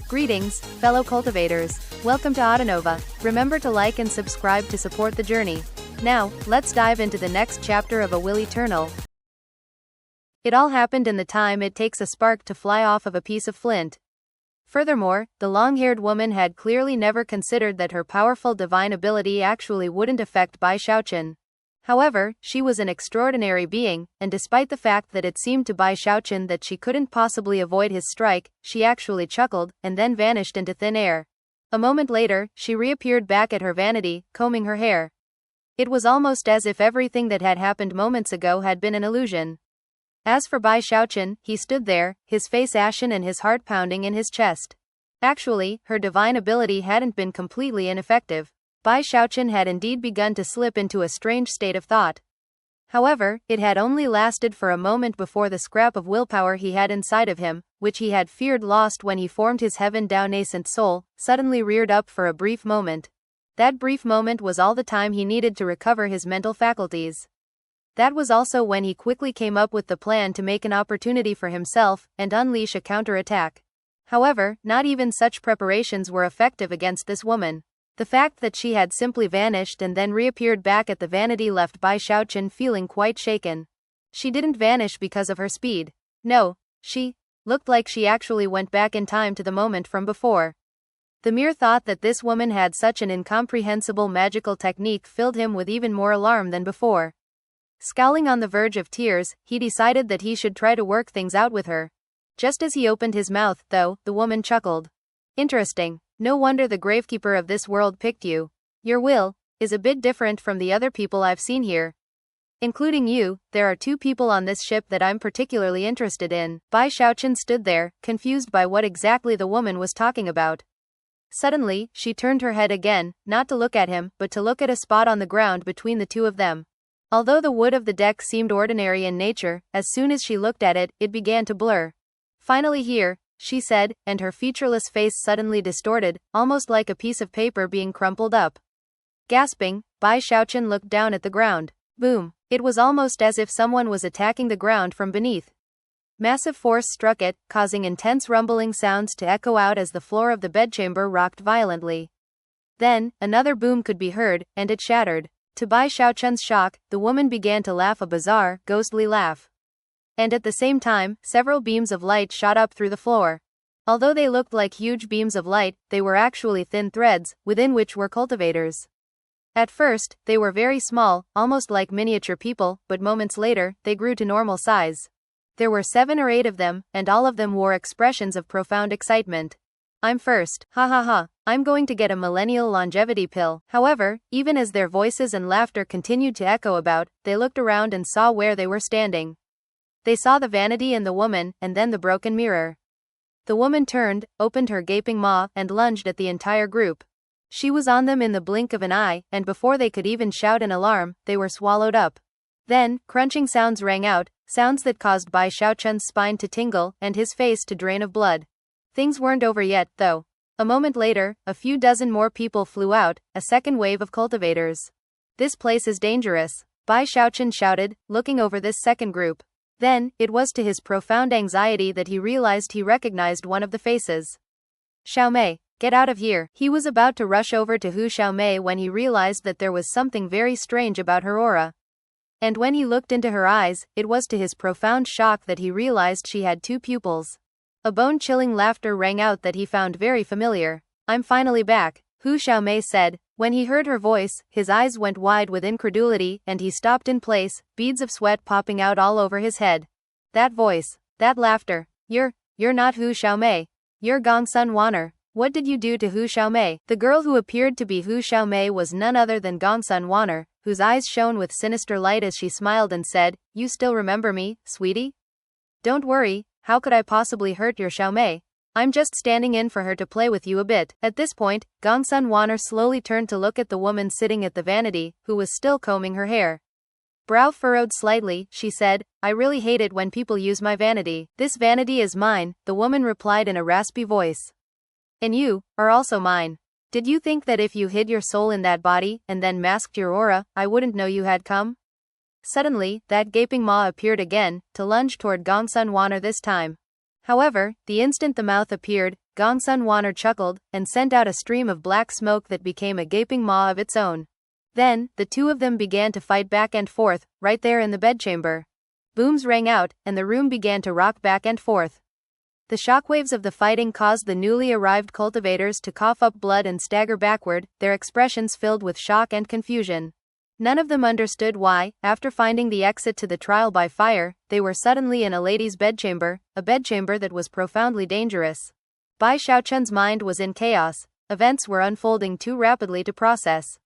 Greetings, fellow cultivators. Welcome to Autonova. Remember to like and subscribe to support the journey. Now, let's dive into the next chapter of A Will Eternal. It all happened in the time it takes a spark to fly off of a piece of flint. Furthermore, the long-haired woman had clearly never considered that her powerful divine ability actually wouldn't affect Bai Xiaochun. However, she was an extraordinary being, and despite the fact that it seemed to Bai Xiaochun that she couldn't possibly avoid his strike, she actually chuckled, and then vanished into thin air. A moment later, she reappeared back at her vanity, combing her hair. It was almost as if everything that had happened moments ago had been an illusion. As for Bai Xiaochun, he stood there, his face ashen and his heart pounding in his chest. Actually, her divine ability hadn't been completely ineffective. Bai Xiaochun had indeed begun to slip into a strange state of thought. However, it had only lasted for a moment before the scrap of willpower he had inside of him, which he had feared lost when he formed his heaven-down nascent soul, suddenly reared up for a brief moment. That brief moment was all the time he needed to recover his mental faculties. That was also when he quickly came up with the plan to make an opportunity for himself and unleash a counterattack. However, not even such preparations were effective against this woman. The fact that she had simply vanished and then reappeared back at the vanity left Bai Xiaochun feeling quite shaken. She didn't vanish because of her speed. No, she looked like she actually went back in time to the moment from before. The mere thought that this woman had such an incomprehensible magical technique filled him with even more alarm than before. Scowling on the verge of tears, he decided that he should try to work things out with her. Just as he opened his mouth, though, the woman chuckled. Interesting. No wonder the gravekeeper of this world picked you. Your will is a bit different from the other people I've seen here. Including you, there are 2 people on this ship that I'm particularly interested in. Bai Xiaochun stood there, confused by what exactly the woman was talking about. Suddenly, she turned her head again, not to look at him, but to look at a spot on the ground between the 2 of them. Although the wood of the deck seemed ordinary in nature, as soon as she looked at it, it began to blur. Finally here, she said, and her featureless face suddenly distorted, almost like a piece of paper being crumpled up. Gasping, Bai Xiaochun looked down at the ground. Boom! It was almost as if someone was attacking the ground from beneath. Massive force struck it, causing intense rumbling sounds to echo out as the floor of the bedchamber rocked violently. Then, another boom could be heard, and it shattered. To Bai Xiaochun's shock, the woman began to laugh a bizarre, ghostly laugh. And at the same time, several beams of light shot up through the floor. Although they looked like huge beams of light, they were actually thin threads, within which were cultivators. At first, they were very small, almost like miniature people, but moments later, they grew to normal size. There were 7 or 8 of them, and all of them wore expressions of profound excitement. I'm first, ha ha ha, I'm going to get a millennial longevity pill. However, even as their voices and laughter continued to echo about, they looked around and saw where they were standing. They saw the vanity and the woman, and then the broken mirror. The woman turned, opened her gaping maw, and lunged at the entire group. She was on them in the blink of an eye, and before they could even shout in alarm, they were swallowed up. Then, crunching sounds rang out, sounds that caused Bai Xiaochun's spine to tingle, and his face to drain of blood. Things weren't over yet, though. A moment later, a few dozen more people flew out, a second wave of cultivators. This place is dangerous, Bai Xiaochun shouted, looking over this second group. Then, it was to his profound anxiety that he realized he recognized one of the faces. Xiaomei, get out of here. He was about to rush over to Hu Xiaomei when he realized that there was something very strange about her aura. And when he looked into her eyes, it was to his profound shock that he realized she had 2 pupils. A bone-chilling laughter rang out that he found very familiar. I'm finally back, Hu Xiaomei said. When he heard her voice, his eyes went wide with incredulity, and he stopped in place, beads of sweat popping out all over his head. That voice, that laughter, you're not Hu Xiaomei. You're Gongsun Wan'er. What did you do to Hu Xiaomei? The girl who appeared to be Hu Xiaomei was none other than Gongsun Wan'er, whose eyes shone with sinister light as she smiled and said, You still remember me, sweetie? Don't worry, how could I possibly hurt your Xiaomei? I'm just standing in for her to play with you a bit. At this point, Gongsun Wan'er slowly turned to look at the woman sitting at the vanity, who was still combing her hair. Brow furrowed slightly, she said, I really hate it when people use my vanity. This vanity is mine, the woman replied in a raspy voice. And you are also mine. Did you think that if you hid your soul in that body, and then masked your aura, I wouldn't know you had come? Suddenly, that gaping maw appeared again, to lunge toward Gongsun Wan'er this time. However, the instant the mouth appeared, Gongsun Wanner chuckled, and sent out a stream of black smoke that became a gaping maw of its own. Then, the two of them began to fight back and forth, right there in the bedchamber. Booms rang out, and the room began to rock back and forth. The shockwaves of the fighting caused the newly arrived cultivators to cough up blood and stagger backward, their expressions filled with shock and confusion. None of them understood why, after finding the exit to the trial by fire, they were suddenly in a lady's bedchamber, a bedchamber that was profoundly dangerous. Bai Xiaochun's mind was in chaos. Events were unfolding too rapidly to process.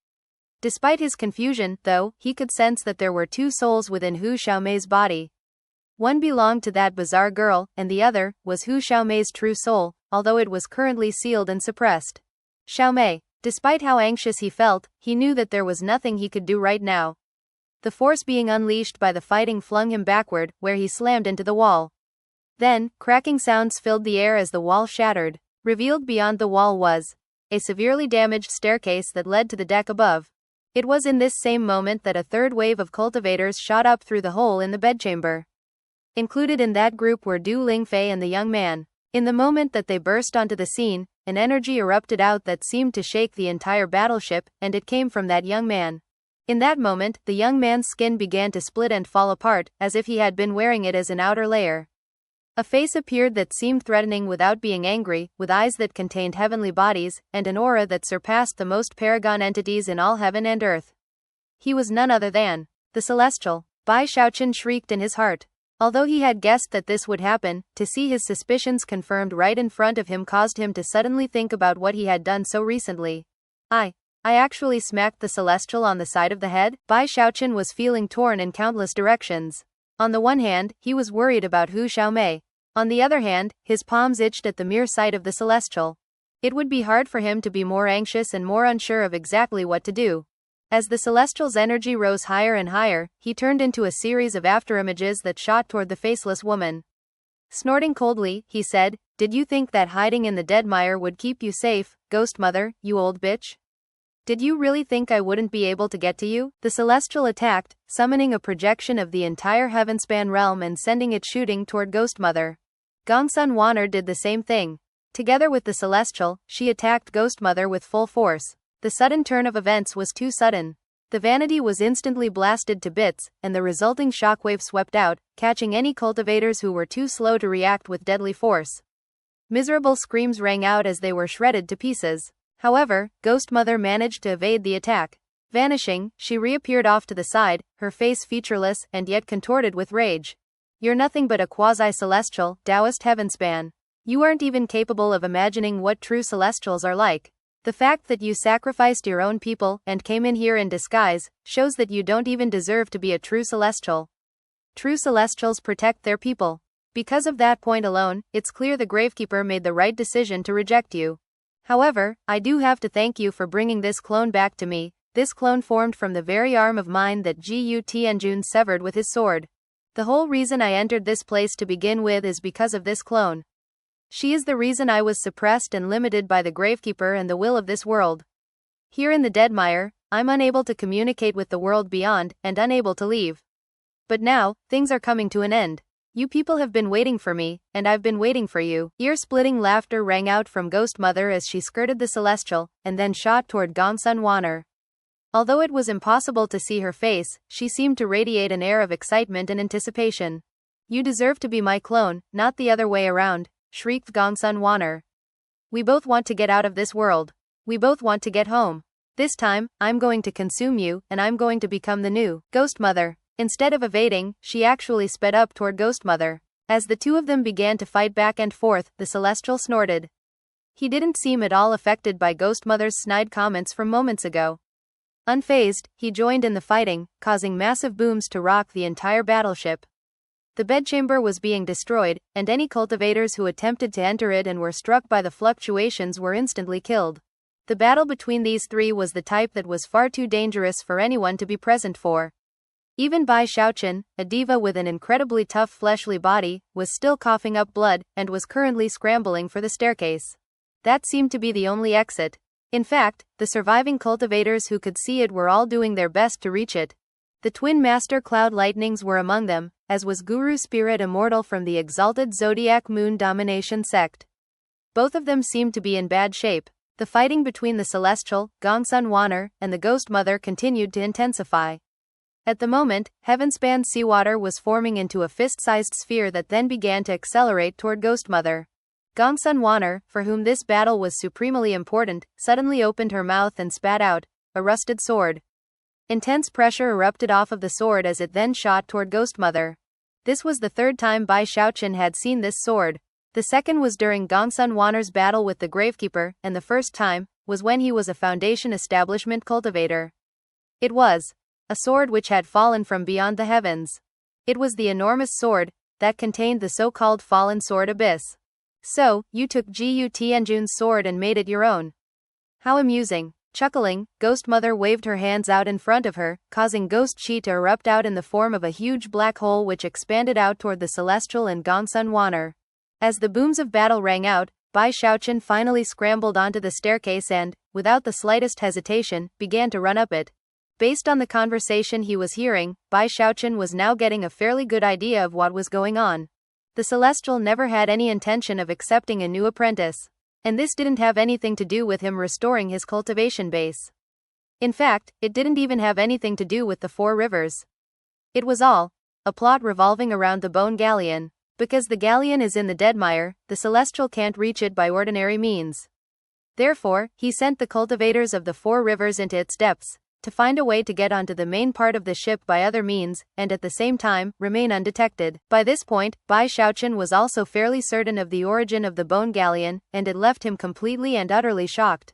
Despite his confusion, though, he could sense that there were two souls within Hu Xiaomei's body. One belonged to that bizarre girl, and the other was Hu Xiaomei's true soul, although it was currently sealed and suppressed. Xiaomei. Despite how anxious he felt, he knew that there was nothing he could do right now. The force being unleashed by the fighting flung him backward, where he slammed into the wall. Then, cracking sounds filled the air as the wall shattered. Revealed beyond the wall was a severely damaged staircase that led to the deck above. It was in this same moment that a third wave of cultivators shot up through the hole in the bedchamber. Included in that group were Du Lingfei and the young man. In the moment that they burst onto the scene, an energy erupted out that seemed to shake the entire battleship, and it came from that young man. In that moment, the young man's skin began to split and fall apart, as if he had been wearing it as an outer layer. A face appeared that seemed threatening without being angry, with eyes that contained heavenly bodies, and an aura that surpassed the most paragon entities in all heaven and earth. He was none other than the Celestial. Bai Xiaochun shrieked in his heart. Although he had guessed that this would happen, to see his suspicions confirmed right in front of him caused him to suddenly think about what he had done so recently. I actually smacked the Celestial on the side of the head? Bai Xiaochun was feeling torn in countless directions. On the one hand, he was worried about Hu Xiaomei. On the other hand, his palms itched at the mere sight of the Celestial. It would be hard for him to be more anxious and more unsure of exactly what to do. As the Celestial's energy rose higher and higher, he turned into a series of afterimages that shot toward the faceless woman. Snorting coldly, he said, "Did you think that hiding in the dead mire would keep you safe, Ghost Mother, you old bitch? Did you really think I wouldn't be able to get to you?" The Celestial attacked, summoning a projection of the entire Heavenspan realm and sending it shooting toward Ghost Mother. Gongsun Wanner did the same thing. Together with the Celestial, she attacked Ghost Mother with full force. The sudden turn of events was too sudden. The vanity was instantly blasted to bits, and the resulting shockwave swept out, catching any cultivators who were too slow to react with deadly force. Miserable screams rang out as they were shredded to pieces. However, Ghost Mother managed to evade the attack. Vanishing, she reappeared off to the side, her face featureless and yet contorted with rage. "You're nothing but a quasi-celestial, Taoist heavenspan. You aren't even capable of imagining what true celestials are like. The fact that you sacrificed your own people and came in here in disguise shows that you don't even deserve to be a true celestial. True celestials protect their people. Because of that point alone, it's clear the Gravekeeper made the right decision to reject you. However, I do have to thank you for bringing this clone back to me. This clone formed from the very arm of mine that Gu Tianjun severed with his sword. The whole reason I entered this place to begin with is because of this clone. She is the reason I was suppressed and limited by the Gravekeeper and the will of this world. Here in the dead mire, I'm unable to communicate with the world beyond, and unable to leave. But now, things are coming to an end. You people have been waiting for me, and I've been waiting for you." Ear-splitting laughter rang out from Ghost Mother as she skirted the Celestial, and then shot toward Gongsun Wanner. Although it was impossible to see her face, she seemed to radiate an air of excitement and anticipation. "You deserve to be my clone, not the other way around," shrieked Gongsun Wanner. "We both want to get out of this world. We both want to get home. This time, I'm going to consume you, and I'm going to become the new Ghost Mother." Instead of evading, she actually sped up toward Ghost Mother. As the two of them began to fight back and forth, the Celestial snorted. He didn't seem at all affected by Ghost Mother's snide comments from moments ago. Unfazed, he joined in the fighting, causing massive booms to rock the entire battleship. The bedchamber was being destroyed, and any cultivators who attempted to enter it and were struck by the fluctuations were instantly killed. The battle between these three was the type that was far too dangerous for anyone to be present for. Even Bai Xiaochun, a diva with an incredibly tough fleshly body, was still coughing up blood, and was currently scrambling for the staircase. That seemed to be the only exit. In fact, the surviving cultivators who could see it were all doing their best to reach it. The twin master cloud lightnings were among them, as was Guru Spirit Immortal from the exalted Zodiac Moon Domination sect. Both of them seemed to be in bad shape. The fighting between the celestial, Gongsun Wanner, and the Ghost Mother continued to intensify. At the moment, heaven-span seawater was forming into a fist-sized sphere that then began to accelerate toward Ghost Mother. Gongsun Wanner, for whom this battle was supremely important, suddenly opened her mouth and spat out a rusted sword. Intense pressure erupted off of the sword as it then shot toward Ghost Mother. This was the third time Bai Xiaochun had seen this sword. The second was during Gongsun Wanner's battle with the Gravekeeper, and the first time was when he was a Foundation establishment cultivator. It was a sword which had fallen from beyond the heavens. It was the enormous sword that contained the so-called Fallen Sword Abyss. So, you took Gu Tianjun's sword and made it your own. How amusing. Chuckling, Ghost Mother waved her hands out in front of her, causing Ghost Chi to erupt out in the form of a huge black hole which expanded out toward the Celestial and Gongsun Wanner. As the booms of battle rang out, Bai Xiaochun finally scrambled onto the staircase and, without the slightest hesitation, began to run up it. Based on the conversation he was hearing, Bai Xiaochun was now getting a fairly good idea of what was going on. The Celestial never had any intention of accepting a new apprentice. And this didn't have anything to do with him restoring his cultivation base. In fact, it didn't even have anything to do with the Four Rivers. It was all a plot revolving around the Bone Galleon. Because the galleon is in the Deadmire, the Celestial can't reach it by ordinary means. Therefore, he sent the cultivators of the Four Rivers into its depths, to find a way to get onto the main part of the ship by other means, and at the same time, remain undetected. By this point, Bai Xiaochun was also fairly certain of the origin of the Bone Galleon, and it left him completely and utterly shocked.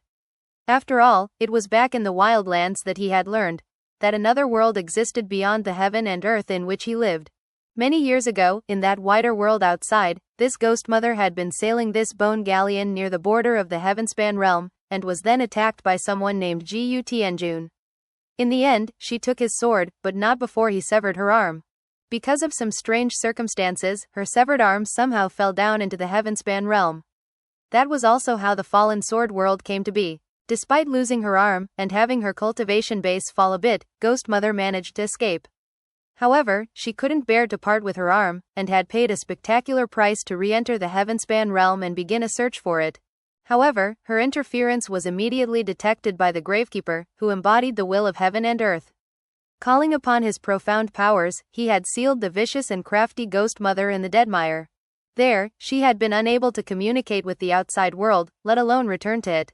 After all, it was back in the wildlands that he had learned that another world existed beyond the heaven and earth in which he lived. Many years ago, in that wider world outside, this Ghost Mother had been sailing this Bone Galleon near the border of the Heavenspan realm, and was then attacked by someone named Gu Tianjun. In the end, she took his sword, but not before he severed her arm. Because of some strange circumstances, her severed arm somehow fell down into the Heavenspan realm. That was also how the Fallen Sword world came to be. Despite losing her arm, and having her cultivation base fall a bit, Ghost Mother managed to escape. However, she couldn't bear to part with her arm, and had paid a spectacular price to re-enter the Heavenspan realm and begin a search for it. However, her interference was immediately detected by the Gravekeeper, who embodied the will of heaven and earth. Calling upon his profound powers, he had sealed the vicious and crafty Ghost Mother in the Deadmire. There, she had been unable to communicate with the outside world, let alone return to it.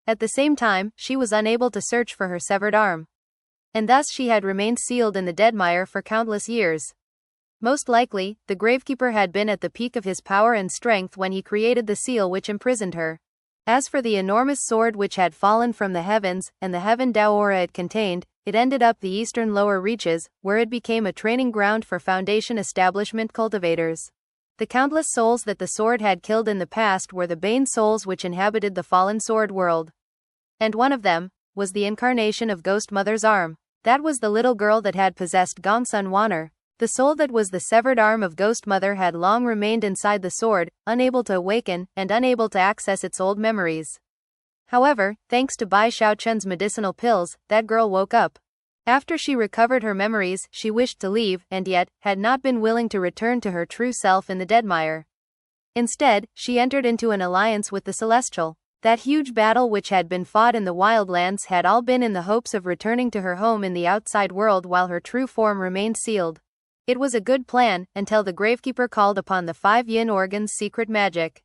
At the same time, she was unable to search for her severed arm. And thus she had remained sealed in the Deadmire for countless years. Most likely, the Gravekeeper had been at the peak of his power and strength when he created the seal which imprisoned her. As for the enormous sword which had fallen from the heavens, and the heaven Dao aura it contained, it ended up the eastern lower reaches, where it became a training ground for Foundation establishment cultivators. The countless souls that the sword had killed in the past were the Bane souls which inhabited the Fallen Sword world. And one of them was the incarnation of Ghost Mother's arm. That was the little girl that had possessed Gongsun Wanner. The soul that was the severed arm of Ghost Mother had long remained inside the sword, unable to awaken, and unable to access its old memories. However, thanks to Bai Xiaochun's medicinal pills, that girl woke up. After she recovered her memories, she wished to leave, and yet, had not been willing to return to her true self in the Deadmire. Instead, she entered into an alliance with the Celestial. That huge battle which had been fought in the wildlands had all been in the hopes of returning to her home in the outside world while her true form remained sealed. It was a good plan, until the Gravekeeper called upon the 5 yin organ's secret magic.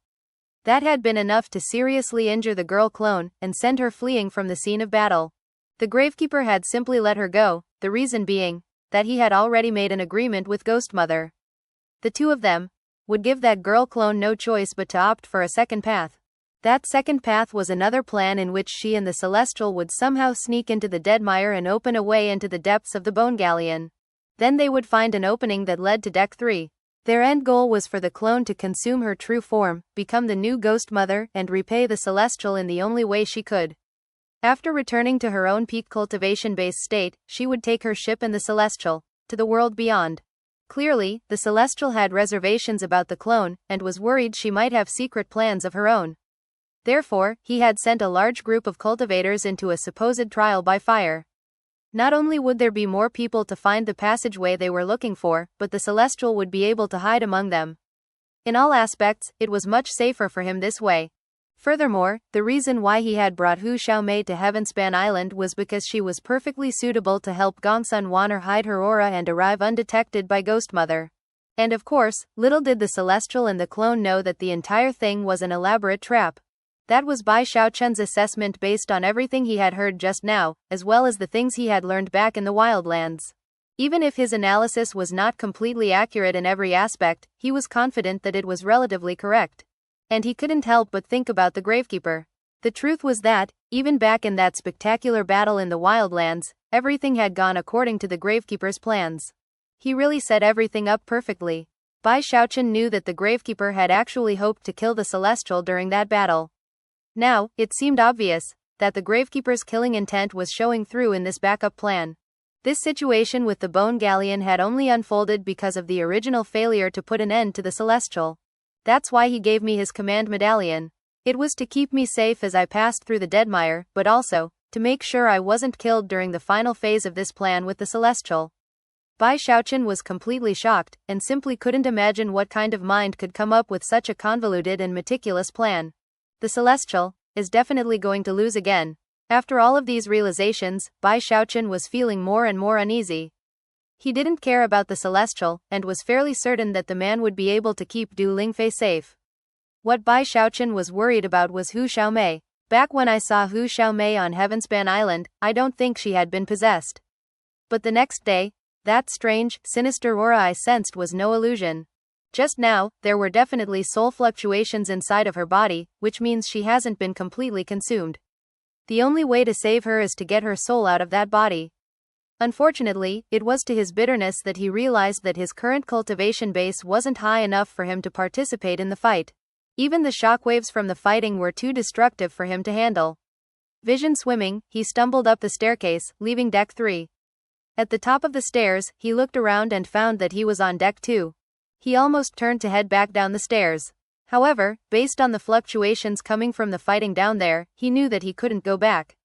That had been enough to seriously injure the girl clone, and send her fleeing from the scene of battle. The Gravekeeper had simply let her go, the reason being that he had already made an agreement with Ghost Mother. The two of them would give that girl clone no choice but to opt for a second path. That second path was another plan in which she and the Celestial would somehow sneak into the Deadmire and open a way into the depths of the Bone Galleon. Then they would find an opening that led to Deck 3. Their end goal was for the clone to consume her true form, become the new Ghost Mother, and repay the Celestial in the only way she could. After returning to her own peak cultivation-based state, she would take her ship and the Celestial to the world beyond. Clearly, the Celestial had reservations about the clone, and was worried she might have secret plans of her own. Therefore, he had sent a large group of cultivators into a supposed trial by fire. Not only would there be more people to find the passageway they were looking for, but the Celestial would be able to hide among them. In all aspects, it was much safer for him this way. Furthermore, the reason why he had brought Hu Xiaomei to Heavenspan Island was because she was perfectly suitable to help Gongsun Wan'er hide her aura and arrive undetected by Ghost Mother. And of course, little did the Celestial and the clone know that the entire thing was an elaborate trap. That was Bai Xiaochun's assessment based on everything he had heard just now, as well as the things he had learned back in the wildlands. Even if his analysis was not completely accurate in every aspect, he was confident that it was relatively correct. And he couldn't help but think about the Gravekeeper. The truth was that, even back in that spectacular battle in the wildlands, everything had gone according to the Gravekeeper's plans. He really set everything up perfectly. Bai Xiaochun knew that the Gravekeeper had actually hoped to kill the Celestial during that battle. Now, it seemed obvious that the Gravekeeper's killing intent was showing through in this backup plan. This situation with the Bone Galleon had only unfolded because of the original failure to put an end to the Celestial. That's why he gave me his command medallion. It was to keep me safe as I passed through the Deadmire, but also to make sure I wasn't killed during the final phase of this plan with the Celestial. Bai Xiaochun was completely shocked, and simply couldn't imagine what kind of mind could come up with such a convoluted and meticulous plan. The Celestial is definitely going to lose again. After all of these realizations, Bai Xiaochun was feeling more and more uneasy. He didn't care about the Celestial, and was fairly certain that the man would be able to keep Du Lingfei safe. What Bai Xiaochun was worried about was Hu Xiaomei. Back when I saw Hu Xiaomei on Heavenspan Island, I don't think she had been possessed. But the next day, that strange, sinister aura I sensed was no illusion. Just now, there were definitely soul fluctuations inside of her body, which means she hasn't been completely consumed. The only way to save her is to get her soul out of that body. Unfortunately, it was to his bitterness that he realized that his current cultivation base wasn't high enough for him to participate in the fight. Even the shockwaves from the fighting were too destructive for him to handle. Vision swimming, he stumbled up the staircase, leaving deck 3. At the top of the stairs, he looked around and found that he was on deck 2. He almost turned to head back down the stairs. However, based on the fluctuations coming from the fighting down there, he knew that he couldn't go back.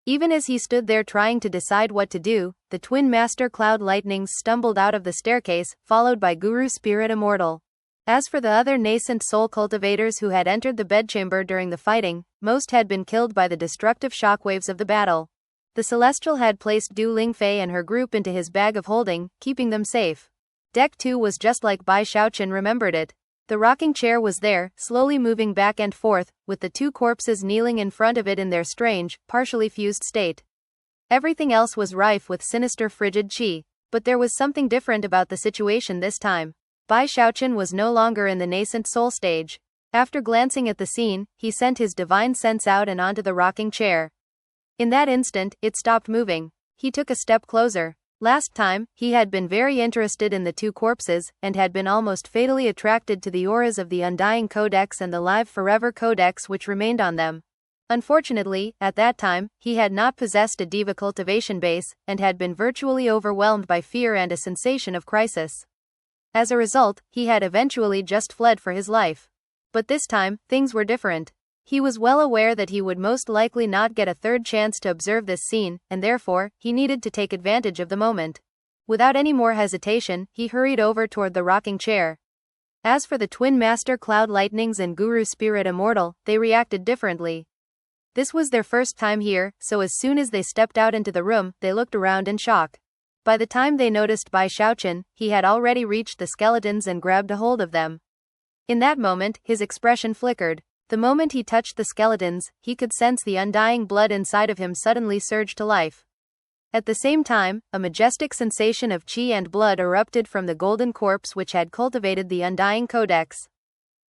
Even as he stood there trying to decide what to do, the twin master cloud lightnings stumbled out of the staircase, followed by Guru Spirit Immortal. As for the other nascent soul cultivators who had entered the bedchamber during the fighting, most had been killed by the destructive shockwaves of the battle. The Celestial had placed Du Lingfei and her group into his bag of holding, keeping them safe. Deck 2 was just like Bai Xiaochun remembered it. The rocking chair was there, slowly moving back and forth, with the two corpses kneeling in front of it in their strange, partially fused state. Everything else was rife with sinister frigid qi. But there was something different about the situation this time. Bai Xiaochun was no longer in the nascent soul stage. After glancing at the scene, he sent his divine sense out and onto the rocking chair. In that instant, it stopped moving. He took a step closer. Last time, he had been very interested in the two corpses, and had been almost fatally attracted to the auras of the Undying Codex and the Live Forever Codex which remained on them. Unfortunately, at that time, he had not possessed a diva cultivation base, and had been virtually overwhelmed by fear and a sensation of crisis. As a result, he had eventually just fled for his life. But this time, things were different. He was well aware that he would most likely not get a third chance to observe this scene, and therefore, he needed to take advantage of the moment. Without any more hesitation, he hurried over toward the rocking chair. As for the twin master cloud lightnings and Guru Spirit Immortal, they reacted differently. This was their first time here, so as soon as they stepped out into the room, they looked around in shock. By the time they noticed Bai Xiaochun, he had already reached the skeletons and grabbed a hold of them. In that moment, his expression flickered. The moment he touched the skeletons, he could sense the undying blood inside of him suddenly surge to life. At the same time, a majestic sensation of qi and blood erupted from the golden corpse which had cultivated the Undying Codex.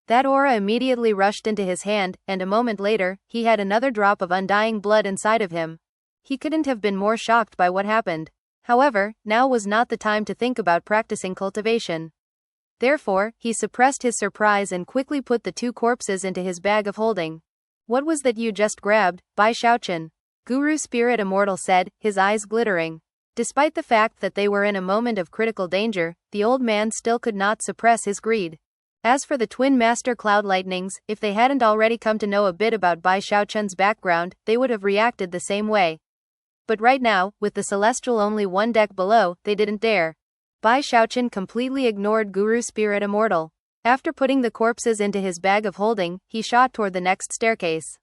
That aura immediately rushed into his hand, and a moment later, he had another drop of undying blood inside of him. He couldn't have been more shocked by what happened. However, now was not the time to think about practicing cultivation. Therefore, he suppressed his surprise and quickly put the two corpses into his bag of holding. What was that you just grabbed, Bai Xiaochun? Guru Spirit Immortal said, his eyes glittering. Despite the fact that they were in a moment of critical danger, the old man still could not suppress his greed. As for the twin master cloud lightnings, if they hadn't already come to know a bit about Bai Xiaochun's background, they would have reacted the same way. But right now, with the Celestial only one deck below, they didn't dare. Bai Xiaochun completely ignored Guru Spirit Immortal. After putting the corpses into his bag of holding, he shot toward the next staircase.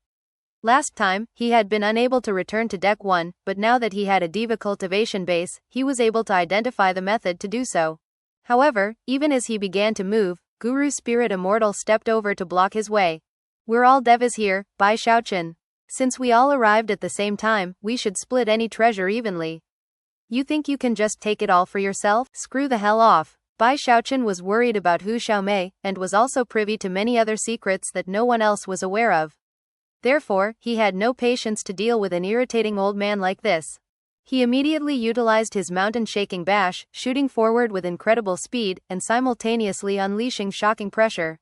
Last time, he had been unable to return to Deck 1, but now that he had a Diva cultivation base, he was able to identify the method to do so. However, even as he began to move, Guru Spirit Immortal stepped over to block his way. We're all devas here, Bai Xiaochun. Since we all arrived at the same time, we should split any treasure evenly. You think you can just take it all for yourself? Screw the hell off. Bai Xiaochun was worried about Hu Xiaomei, and was also privy to many other secrets that no one else was aware of. Therefore, he had no patience to deal with an irritating old man like this. He immediately utilized his mountain-shaking bash, shooting forward with incredible speed, and simultaneously unleashing shocking pressure.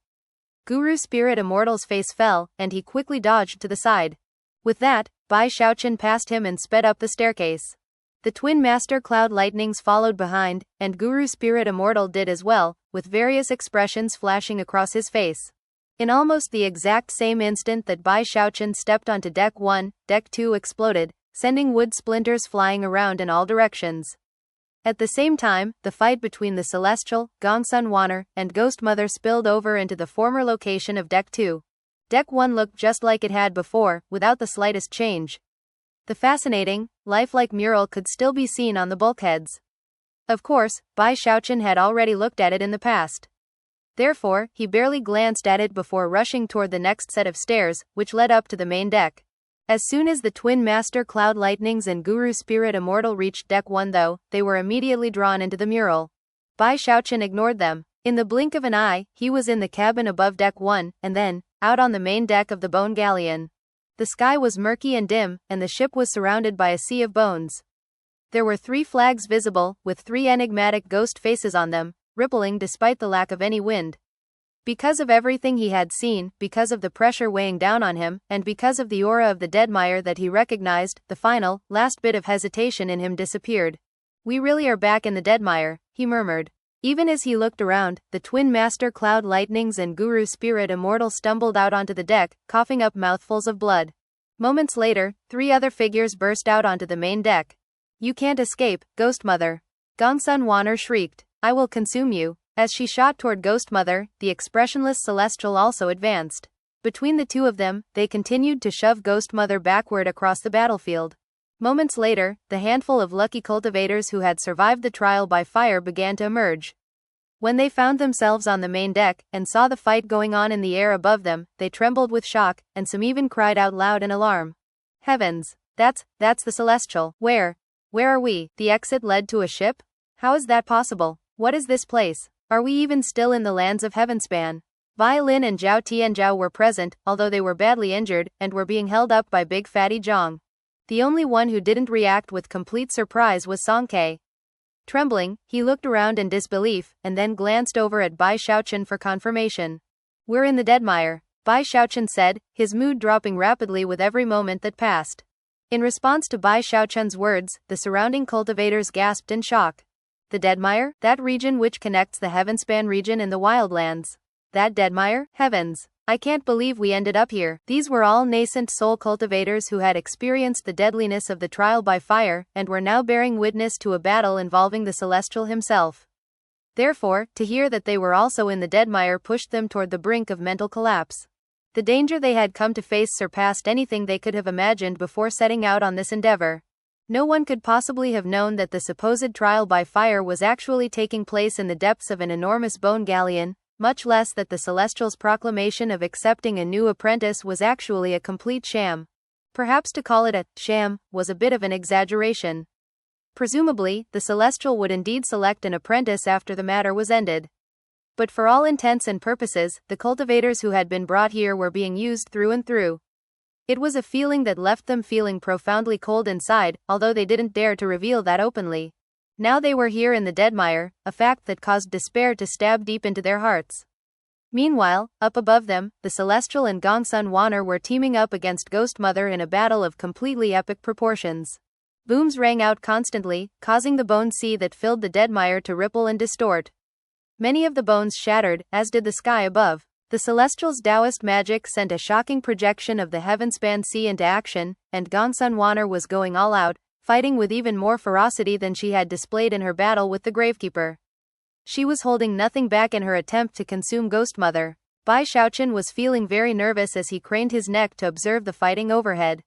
Guru Spirit Immortal's face fell, and he quickly dodged to the side. With that, Bai Xiaochun passed him and sped up the staircase. The twin master cloud lightnings followed behind, and Guru Spirit Immortal did as well, with various expressions flashing across his face. In almost the exact same instant that Bai Xiaochun stepped onto Deck 1, Deck 2 exploded, sending wood splinters flying around in all directions. At the same time, the fight between the Celestial, Gongsun Wanner, and Ghost Mother spilled over into the former location of Deck 2. Deck 1 looked just like it had before, without the slightest change. The fascinating, lifelike mural could still be seen on the bulkheads. Of course, Bai Xiaochun had already looked at it in the past. Therefore, he barely glanced at it before rushing toward the next set of stairs, which led up to the main deck. As soon as the twin master cloud lightnings and Guru Spirit Immortal reached Deck 1 though, they were immediately drawn into the mural. Bai Xiaochun ignored them. In the blink of an eye, he was in the cabin above Deck 1, and then, out on the main deck of the bone galleon. The sky was murky and dim, and the ship was surrounded by a sea of bones. There were 3 flags visible, with 3 enigmatic ghost faces on them, rippling despite the lack of any wind. Because of everything he had seen, because of the pressure weighing down on him, and because of the aura of the Deadmire that he recognized, the last bit of hesitation in him disappeared. We really are back in the Deadmire, he murmured. Even as he looked around, the twin master cloud lightnings and Guru Spirit Immortal stumbled out onto the deck, coughing up mouthfuls of blood. Moments later, 3 other figures burst out onto the main deck. You can't escape, Ghost Mother. Gongsun Wanner shrieked. I will consume you. As she shot toward Ghost Mother, the expressionless Celestial also advanced. Between the two of them, they continued to shove Ghost Mother backward across the battlefield. Moments later, the handful of lucky cultivators who had survived the trial by fire began to emerge. When they found themselves on the main deck, and saw the fight going on in the air above them, they trembled with shock, and some even cried out loud in alarm. Heavens! That's the Celestial. Where are we? The exit led to a ship? How is that possible? What is this place? Are we even still in the lands of Heavenspan? Violin and Zhao Tianzhao were present, although they were badly injured, and were being held up by Big Fatty Zhang. The only one who didn't react with complete surprise was Song Ke. Trembling, he looked around in disbelief, and then glanced over at Bai Xiaochun for confirmation. We're in the Deadmire, Bai Xiaochun said, his mood dropping rapidly with every moment that passed. In response to Bai Xiaochun's words, the surrounding cultivators gasped in shock. The Deadmire? That region which connects the Heavenspan region and the Wildlands. That Deadmire? Heavens! I can't believe we ended up here. These were all nascent soul cultivators who had experienced the deadliness of the trial by fire, and were now bearing witness to a battle involving the Celestial himself. Therefore, to hear that they were also in the Deadmire pushed them toward the brink of mental collapse. The danger they had come to face surpassed anything they could have imagined before setting out on this endeavor. No one could possibly have known that the supposed trial by fire was actually taking place in the depths of an enormous bone galleon, much less that the Celestial's proclamation of accepting a new apprentice was actually a complete sham. Perhaps to call it a sham was a bit of an exaggeration. Presumably, the Celestial would indeed select an apprentice after the matter was ended. But for all intents and purposes, the cultivators who had been brought here were being used through and through. It was a feeling that left them feeling profoundly cold inside, although they didn't dare to reveal that openly. Now they were here in the Deadmire, a fact that caused despair to stab deep into their hearts. Meanwhile, up above them, the Celestial and Gongsun Wanner were teaming up against Ghost Mother in a battle of completely epic proportions. Booms rang out constantly, causing the bone sea that filled the Deadmire to ripple and distort. Many of the bones shattered, as did the sky above. The Celestial's Taoist magic sent a shocking projection of the Heavenspan Sea into action, and Gongsun Wanner was going all out, fighting with even more ferocity than she had displayed in her battle with the Gravekeeper. She was holding nothing back in her attempt to consume Ghost Mother. Bai Xiaochun was feeling very nervous as he craned his neck to observe the fighting overhead.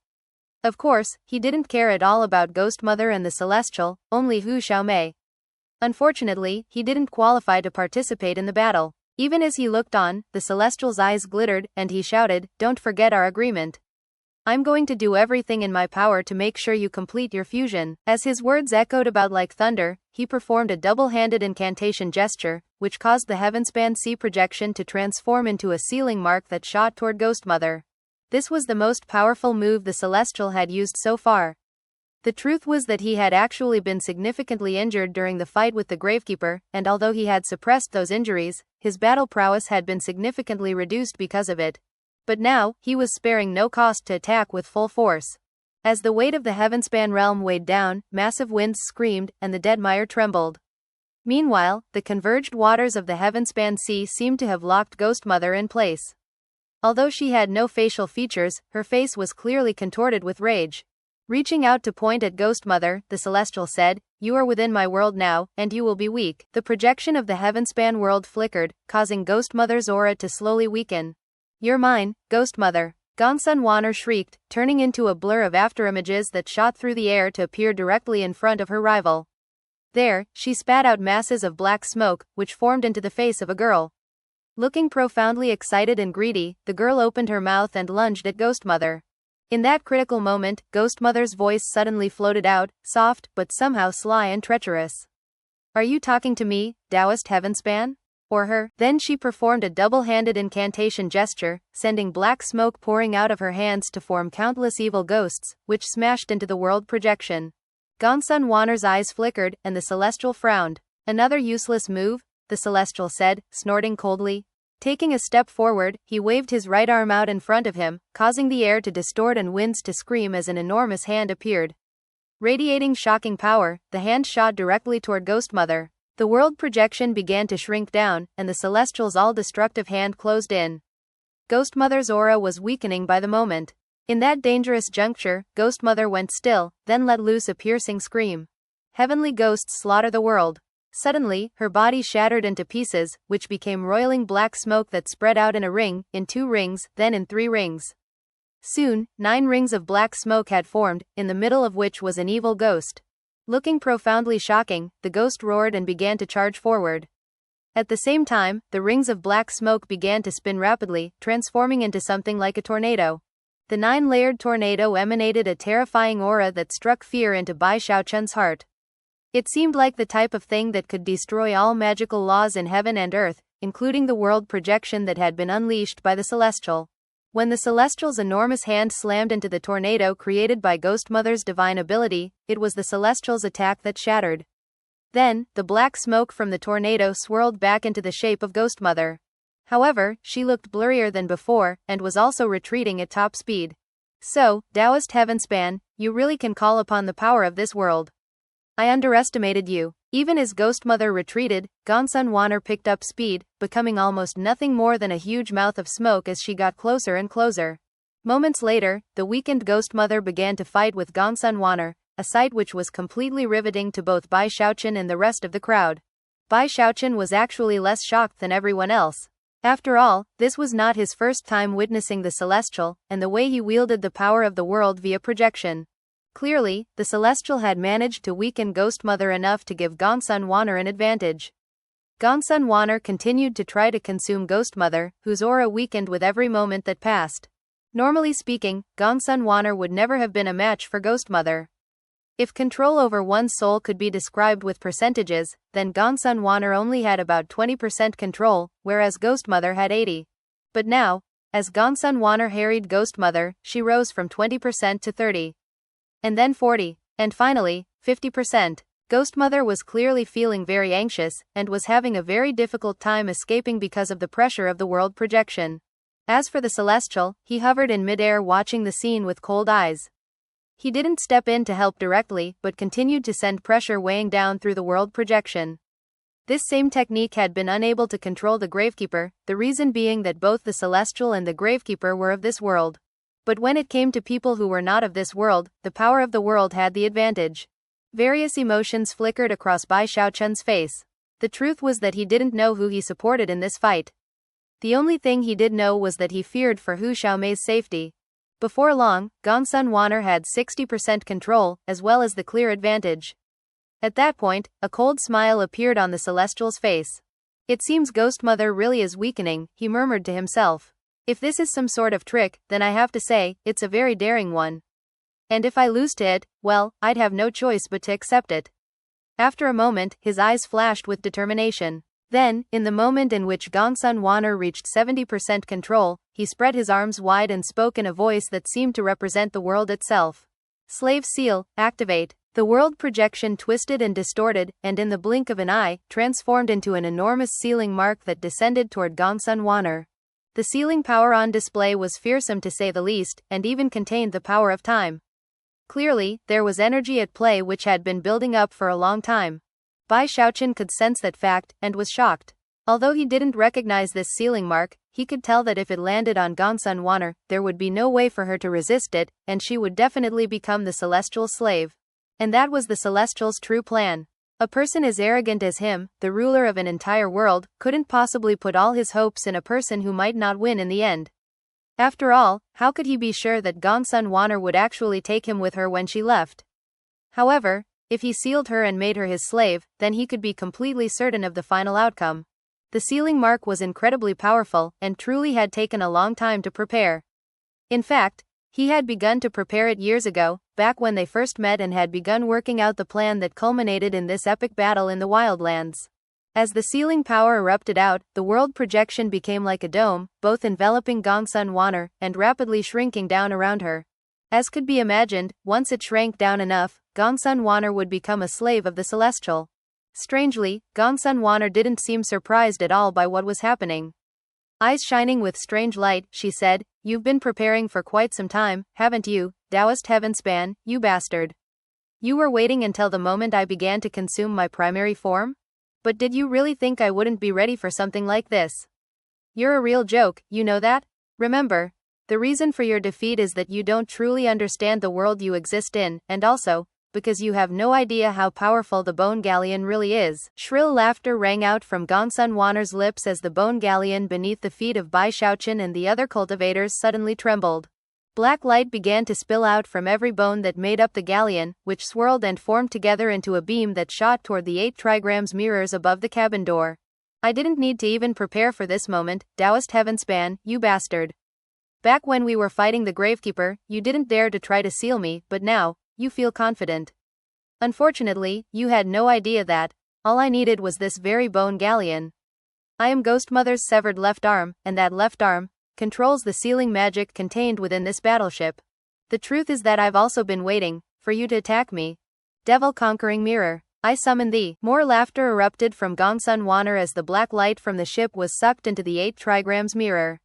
Of course, he didn't care at all about Ghost Mother and the Celestial, only Hu Xiaomei. Unfortunately, he didn't qualify to participate in the battle. Even as he looked on, the Celestial's eyes glittered, and he shouted, "Don't forget our agreement. I'm going to do everything in my power to make sure you complete your fusion." As his words echoed about like thunder, he performed a double-handed incantation gesture, which caused the Heavenspan Sea projection to transform into a sealing mark that shot toward Ghost Mother. This was the most powerful move the Celestial had used so far. The truth was that he had actually been significantly injured during the fight with the Gravekeeper, and although he had suppressed those injuries, his battle prowess had been significantly reduced because of it. But now, he was sparing no cost to attack with full force. As the weight of the Heavenspan realm weighed down, massive winds screamed, and the dead mire trembled. Meanwhile, the converged waters of the Heavenspan Sea seemed to have locked Ghost Mother in place. Although she had no facial features, her face was clearly contorted with rage. Reaching out to point at Ghost Mother, the Celestial said, "You are within my world now, and you will be weak." The projection of the Heavenspan world flickered, causing Ghost Mother's aura to slowly weaken. "You're mine, Ghost Mother," Gongsun Wanner shrieked, turning into a blur of afterimages that shot through the air to appear directly in front of her rival. There, she spat out masses of black smoke, which formed into the face of a girl. Looking profoundly excited and greedy, the girl opened her mouth and lunged at Ghost Mother. In that critical moment, Ghost Mother's voice suddenly floated out, soft, but somehow sly and treacherous. "Are you talking to me, Taoist Heavenspan? Or her?" Then she performed a double-handed incantation gesture, sending black smoke pouring out of her hands to form countless evil ghosts, which smashed into the world projection. Gongsun Wanner's eyes flickered, and the Celestial frowned. "Another useless move?" the Celestial said, snorting coldly. Taking a step forward, he waved his right arm out in front of him, causing the air to distort and winds to scream as an enormous hand appeared. Radiating shocking power, the hand shot directly toward Ghost Mother. The world projection began to shrink down, and the Celestial's all-destructive hand closed in. Ghost Mother's aura was weakening by the moment. In that dangerous juncture, Ghost Mother went still, then let loose a piercing scream. "Heavenly ghosts slaughter the world." Suddenly, her body shattered into pieces, which became roiling black smoke that spread out in a ring, in 2 rings, then in 3 rings. Soon, 9 rings of black smoke had formed, in the middle of which was an evil ghost. Looking profoundly shocking, the ghost roared and began to charge forward. At the same time, the rings of black smoke began to spin rapidly, transforming into something like a tornado. The 9-layered tornado emanated a terrifying aura that struck fear into Bai Xiaochun's heart. It seemed like the type of thing that could destroy all magical laws in heaven and earth, including the world projection that had been unleashed by the Celestial. When the Celestial's enormous hand slammed into the tornado created by Ghost Mother's divine ability, it was the Celestial's attack that shattered. Then, the black smoke from the tornado swirled back into the shape of Ghost Mother. However, she looked blurrier than before, and was also retreating at top speed. "So, Taoist Heavenspan, you really can call upon the power of this world. I underestimated you." Even as Ghost Mother retreated, Gongsun Wanner picked up speed, becoming almost nothing more than a huge mouth of smoke as she got closer and closer. Moments later, the weakened Ghost Mother began to fight with Gongsun Wanner, a sight which was completely riveting to both Bai Xiaochun and the rest of the crowd. Bai Xiaochun was actually less shocked than everyone else. After all, this was not his first time witnessing the Celestial, and the way he wielded the power of the world via projection. Clearly, the Celestial had managed to weaken Ghost Mother enough to give Gongsun Wanner an advantage. Gongsun Wanner continued to try to consume Ghost Mother, whose aura weakened with every moment that passed. Normally speaking, Gongsun Wanner would never have been a match for Ghost Mother. If control over one's soul could be described with percentages, then Gongsun Wanner only had about 20% control, whereas Ghost Mother had 80%. But now, as Gongsun Wanner harried Ghost Mother, she rose from 20% to 30%. And then 40%. And finally, 50%. Ghost Mother was clearly feeling very anxious, and was having a very difficult time escaping because of the pressure of the world projection. As for the Celestial, he hovered in midair watching the scene with cold eyes. He didn't step in to help directly, but continued to send pressure weighing down through the world projection. This same technique had been unable to control the Gravekeeper, the reason being that both the Celestial and the Gravekeeper were of this world. But when it came to people who were not of this world, the power of the world had the advantage. Various emotions flickered across Bai Xiaochun's face. The truth was that he didn't know who he supported in this fight. The only thing he did know was that he feared for Hu Xiaomei's safety. Before long, Gongsun Wanner had 60% control, as well as the clear advantage. At that point, a cold smile appeared on the Celestial's face. It seems Ghost Mother really is weakening, he murmured to himself. If this is some sort of trick, then I have to say, it's a very daring one. And if I lose to it, well, I'd have no choice but to accept it. After a moment, his eyes flashed with determination. Then, in the moment in which Gongsun Wanner reached 70% control, he spread his arms wide and spoke in a voice that seemed to represent the world itself. Slave seal, activate. The world projection twisted and distorted, and in the blink of an eye, transformed into an enormous sealing mark that descended toward Gongsun Wanner. The sealing power on display was fearsome to say the least, and even contained the power of time. Clearly, there was energy at play which had been building up for a long time. Bai Xiaochun could sense that fact, and was shocked. Although he didn't recognize this sealing mark, he could tell that if it landed on Gongsun Wanner, there would be no way for her to resist it, and she would definitely become the Celestial's slave. And that was the Celestial's true plan. A person as arrogant as him, the ruler of an entire world, couldn't possibly put all his hopes in a person who might not win in the end. After all, how could he be sure that Gongsun Wanner would actually take him with her when she left? However, if he sealed her and made her his slave, then he could be completely certain of the final outcome. The sealing mark was incredibly powerful, and truly had taken a long time to prepare. In fact, he had begun to prepare it years ago, back when they first met, and had begun working out the plan that culminated in this epic battle in the Wildlands. As the sealing power erupted out, the world projection became like a dome, both enveloping Gongsun Wanner, and rapidly shrinking down around her. As could be imagined, once it shrank down enough, Gongsun Wanner would become a slave of the Celestial. Strangely, Gongsun Wanner didn't seem surprised at all by what was happening. Eyes shining with strange light, she said, "You've been preparing for quite some time, haven't you, Taoist Heavenspan, you bastard? You were waiting until the moment I began to consume my primary form? But did you really think I wouldn't be ready for something like this? You're a real joke, you know that? Remember, the reason for your defeat is that you don't truly understand the world you exist in, and also, because you have no idea how powerful the Bone Galleon really is." Shrill laughter rang out from Gongsun Wanner's lips as the Bone Galleon beneath the feet of Bai Xiaochun and the other cultivators suddenly trembled. Black light began to spill out from every bone that made up the galleon, which swirled and formed together into a beam that shot toward the 8 trigrams mirrors above the cabin door. "I didn't need to even prepare for this moment, Taoist Heavenspan, you bastard. Back when we were fighting the Gravekeeper, you didn't dare to try to seal me, but now, you feel confident. Unfortunately, you had no idea that all I needed was this very bone galleon. I am Ghost Mother's severed left arm, and that left arm controls the sealing magic contained within this battleship. The truth is that I've also been waiting for you to attack me. Devil conquering mirror, I summon thee." More laughter erupted from Gongsun Wanner as the black light from the ship was sucked into the 8 trigrams mirror.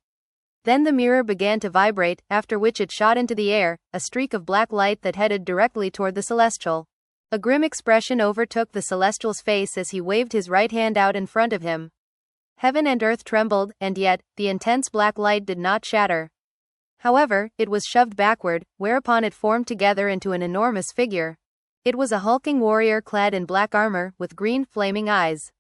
Then the mirror began to vibrate, after which it shot into the air, a streak of black light that headed directly toward the Celestial. A grim expression overtook the Celestial's face as he waved his right hand out in front of him. Heaven and earth trembled, and yet, the intense black light did not shatter. However, it was shoved backward, whereupon it formed together into an enormous figure. It was a hulking warrior clad in black armor, with green, flaming eyes.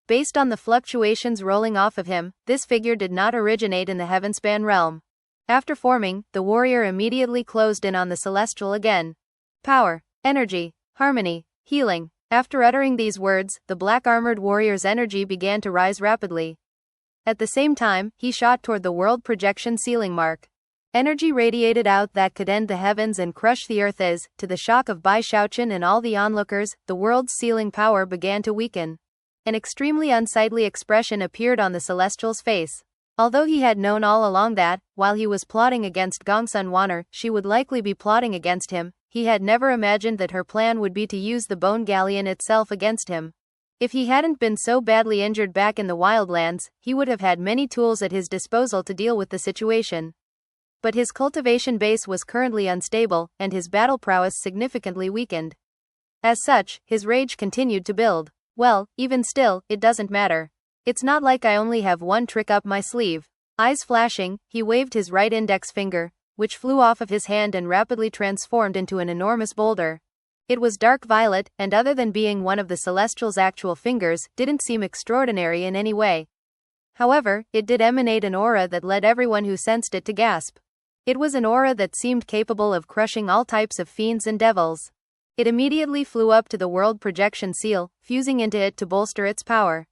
Based on the fluctuations rolling off of him, this figure did not originate in the Heavenspan realm. After forming, the warrior immediately closed in on the Celestial again. Power, energy, harmony, healing. After uttering these words, the black-armored warrior's energy began to rise rapidly. At the same time, he shot toward the world projection sealing mark. Energy radiated out that could end the heavens and crush the earth as, to the shock of Bai Xiaochun and all the onlookers, the world's sealing power began to weaken. An extremely unsightly expression appeared on the Celestial's face. Although he had known all along that, while he was plotting against Gongsun Wanner, she would likely be plotting against him, he had never imagined that her plan would be to use the Bone Galleon itself against him. If he hadn't been so badly injured back in the Wildlands, he would have had many tools at his disposal to deal with the situation. But his cultivation base was currently unstable, and his battle prowess significantly weakened. As such, his rage continued to build. "Well, even still, it doesn't matter. It's not like I only have one trick up my sleeve." Eyes flashing, he waved his right index finger, which flew off of his hand and rapidly transformed into an enormous boulder. It was dark violet, and other than being one of the Celestial's actual fingers, didn't seem extraordinary in any way. However, it did emanate an aura that led everyone who sensed it to gasp. It was an aura that seemed capable of crushing all types of fiends and devils. It immediately flew up to the world projection seal, fusing into it to bolster its power.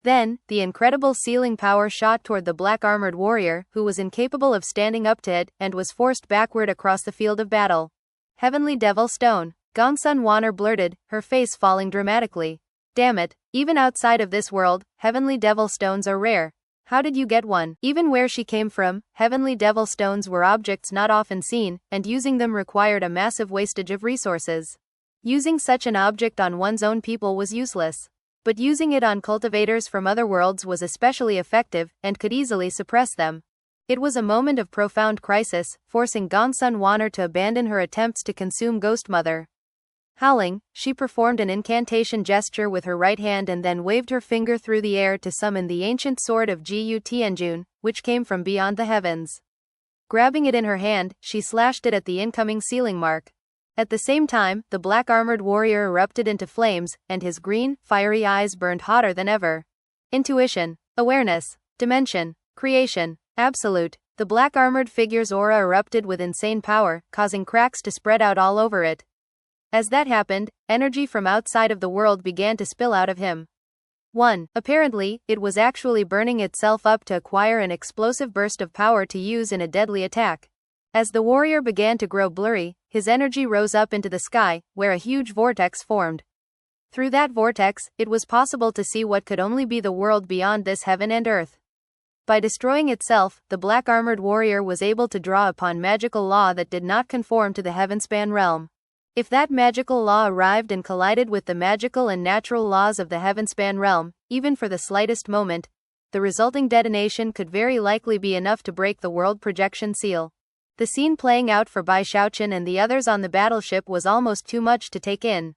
Then, the incredible sealing power shot toward the black-armored warrior, who was incapable of standing up to it, and was forced backward across the field of battle. Heavenly Devil Stone, Gongsun Wanner blurted, her face falling dramatically. Damn it, even outside of this world, Heavenly Devil Stones are rare. How did you get one? Even where she came from, Heavenly Devil Stones were objects not often seen, and using them required a massive wastage of resources. Using such an object on one's own people was useless. But using it on cultivators from other worlds was especially effective, and could easily suppress them. It was a moment of profound crisis, forcing Gongsun Wanner to abandon her attempts to consume Ghost Mother. Howling, she performed an incantation gesture with her right hand and then waved her finger through the air to summon the ancient sword of Gu Tianjun, which came from beyond the heavens. Grabbing it in her hand, she slashed it at the incoming sealing mark. At the same time, the black-armored warrior erupted into flames, and his green, fiery eyes burned hotter than ever. Intuition, awareness, dimension, creation, absolute. The black-armored figure's aura erupted with insane power, causing cracks to spread out all over it. As that happened, energy from outside of the world began to spill out of him. Apparently, it was actually burning itself up to acquire an explosive burst of power to use in a deadly attack. As the warrior began to grow blurry, his energy rose up into the sky, where a huge vortex formed. Through that vortex, it was possible to see what could only be the world beyond this heaven and earth. By destroying itself, the black-armored warrior was able to draw upon magical law that did not conform to the heavenspan realm. If that magical law arrived and collided with the magical and natural laws of the heavenspan realm, even for the slightest moment, the resulting detonation could very likely be enough to break the world projection seal. The scene playing out for Bai Xiaochun and the others on the battleship was almost too much to take in.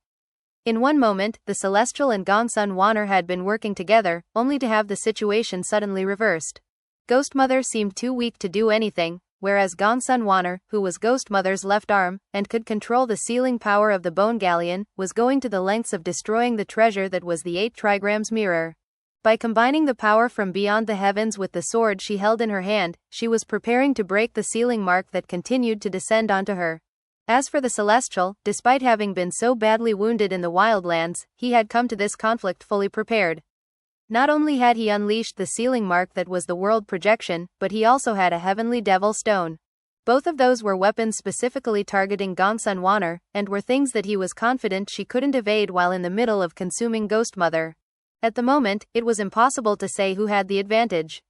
In one moment, the Celestial and Gongsun Wanner had been working together, only to have the situation suddenly reversed. Ghost Mother seemed too weak to do anything, whereas Gongsun Wanner, who was Ghost Mother's left arm, and could control the sealing power of the Bone Galleon, was going to the lengths of destroying the treasure that was the 8 trigrams mirror. By combining the power from beyond the heavens with the sword she held in her hand, she was preparing to break the sealing mark that continued to descend onto her. As for the Celestial, despite having been so badly wounded in the wildlands, he had come to this conflict fully prepared. Not only had he unleashed the sealing mark that was the world projection, but he also had a Heavenly Devil Stone. Both of those were weapons specifically targeting Gongsun Wanner, and were things that he was confident she couldn't evade while in the middle of consuming Ghost Mother. At the moment, it was impossible to say who had the advantage.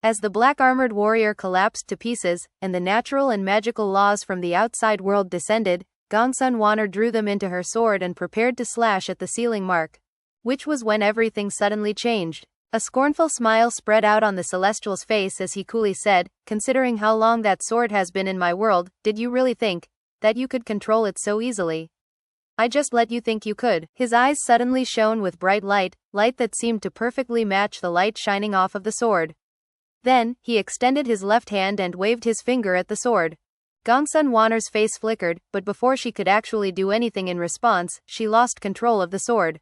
As the black-armored warrior collapsed to pieces, and the natural and magical laws from the outside world descended, Gongsun Wanner drew them into her sword and prepared to slash at the sealing mark. Which was when everything suddenly changed. A scornful smile spread out on the Celestial's face as he coolly said, "Considering how long that sword has been in my world, did you really think that you could control it so easily? I just let you think you could." His eyes suddenly shone with bright light that seemed to perfectly match the light shining off of the sword. Then, he extended his left hand and waved his finger at the sword. Gongsun Wanner's face flickered, but before she could actually do anything in response, she lost control of the sword.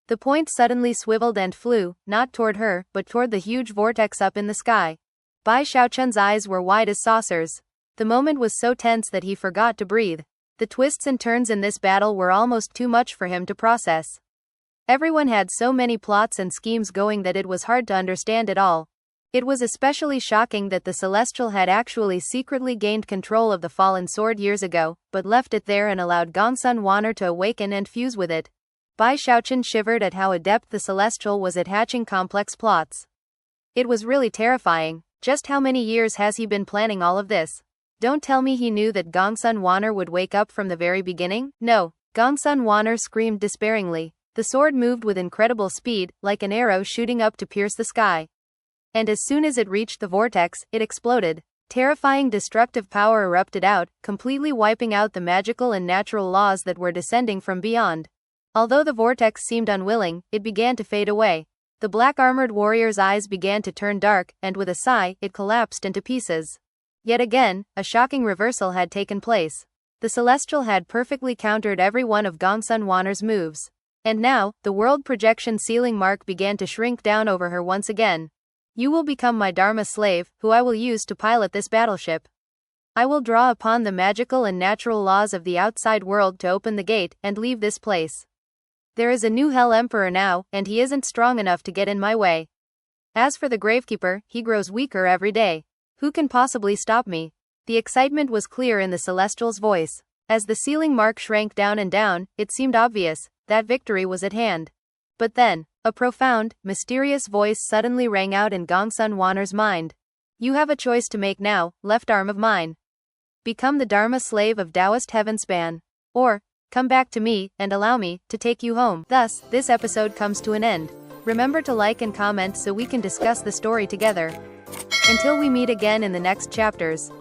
The point suddenly swiveled and flew, not toward her, but toward the huge vortex up in the sky. Bai Xiaochun's eyes were wide as saucers. The moment was so tense that he forgot to breathe. The twists and turns in this battle were almost too much for him to process. Everyone had so many plots and schemes going that it was hard to understand it all. It was especially shocking that the Celestial had actually secretly gained control of the fallen sword years ago, but left it there and allowed Gongsun Wanner to awaken and fuse with it. Bai Xiaochun shivered at how adept the Celestial was at hatching complex plots. It was really terrifying. Just how many years has he been planning all of this? Don't tell me he knew that Gongsun Wanner would wake up from the very beginning? No. Gongsun Wanner screamed despairingly. The sword moved with incredible speed, like an arrow shooting up to pierce the sky. And as soon as it reached the vortex, it exploded. Terrifying destructive power erupted out, completely wiping out the magical and natural laws that were descending from beyond. Although the vortex seemed unwilling, it began to fade away. The black-armored warrior's eyes began to turn dark, and with a sigh, it collapsed into pieces. Yet again, a shocking reversal had taken place. The Celestial had perfectly countered every one of Gongsun Wan'er's moves. And now, the world projection ceiling mark began to shrink down over her once again. You will become my Dharma slave, who I will use to pilot this battleship. I will draw upon the magical and natural laws of the outside world to open the gate and leave this place. There is a new Hell Emperor now, and he isn't strong enough to get in my way. As for the Gravekeeper, he grows weaker every day. Who can possibly stop me? The excitement was clear in the Celestial's voice. As the ceiling mark shrank down and down, it seemed obvious that victory was at hand. But then, a profound, mysterious voice suddenly rang out in Gongsun Wan'er's mind. You have a choice to make now, left arm of mine. Become the Dharma slave of Taoist Heavenspan. Or, come back to me, and allow me to take you home. Thus, this episode comes to an end. Remember to like and comment so we can discuss the story together. Until we meet again in the next chapters.